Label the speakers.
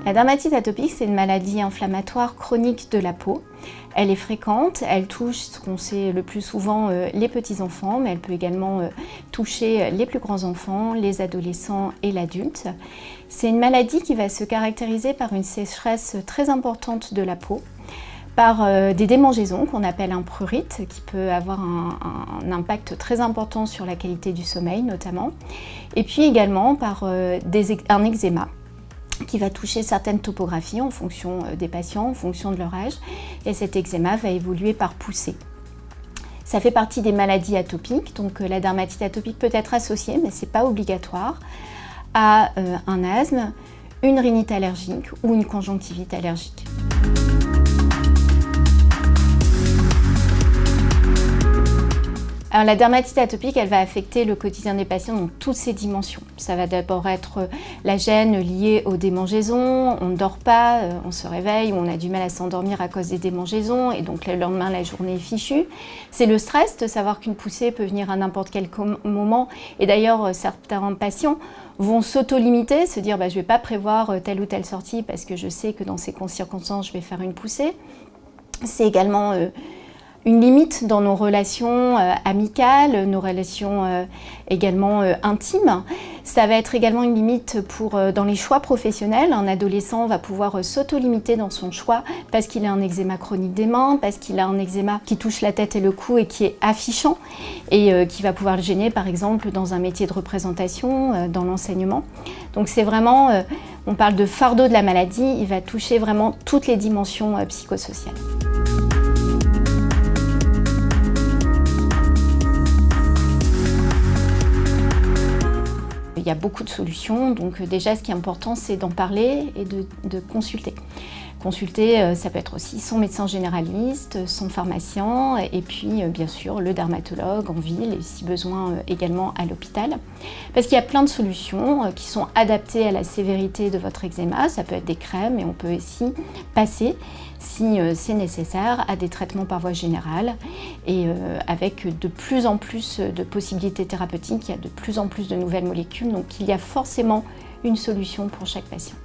Speaker 1: La dermatite atopique, c'est une maladie inflammatoire chronique de la peau. Elle est fréquente, elle touche ce qu'on sait le plus souvent les petits-enfants, mais elle peut également toucher les plus grands enfants, les adolescents et l'adulte. C'est une maladie qui va se caractériser par une sécheresse très importante de la peau, par des démangeaisons qu'on appelle un prurite, qui peut avoir un impact très important sur la qualité du sommeil notamment, et puis également par un eczéma qui va toucher certaines topographies en fonction des patients, en fonction de leur âge, et cet eczéma va évoluer par poussée. Ça fait partie des maladies atopiques, donc la dermatite atopique peut être associée, mais ce n'est pas obligatoire, à un asthme, une rhinite allergique ou une conjonctivite allergique. Alors, la dermatite atopique, elle va affecter le quotidien des patients dans toutes ses dimensions. Ça va d'abord être la gêne liée aux démangeaisons, on ne dort pas, on se réveille, on a du mal à s'endormir à cause des démangeaisons et donc le lendemain la journée est fichue. C'est le stress de savoir qu'une poussée peut venir à n'importe quel moment et d'ailleurs certains patients vont s'auto-limiter, se dire je ne vais pas prévoir telle ou telle sortie parce que je sais que dans ces circonstances je vais faire une poussée. C'est également une limite dans nos relations amicales, nos relations également intimes. Ça va être également une limite dans les choix professionnels. Un adolescent va pouvoir s'auto-limiter dans son choix parce qu'il a un eczéma chronique des mains, parce qu'il a un eczéma qui touche la tête et le cou et qui est affichant et qui va pouvoir le gêner par exemple dans un métier de représentation, dans l'enseignement. Donc c'est vraiment, on parle de fardeau de la maladie, il va toucher vraiment toutes les dimensions psychosociales. Il y a beaucoup de solutions, donc déjà ce qui est important c'est d'en parler et de consulter. Consulter, ça peut être aussi son médecin généraliste, son pharmacien et puis bien sûr le dermatologue en ville et si besoin également à l'hôpital. Parce qu'il y a plein de solutions qui sont adaptées à la sévérité de votre eczéma. Ça peut être des crèmes et on peut aussi passer, si c'est nécessaire, à des traitements par voie générale. Et avec de plus en plus de possibilités thérapeutiques, il y a de plus en plus de nouvelles molécules. Donc il y a forcément une solution pour chaque patient.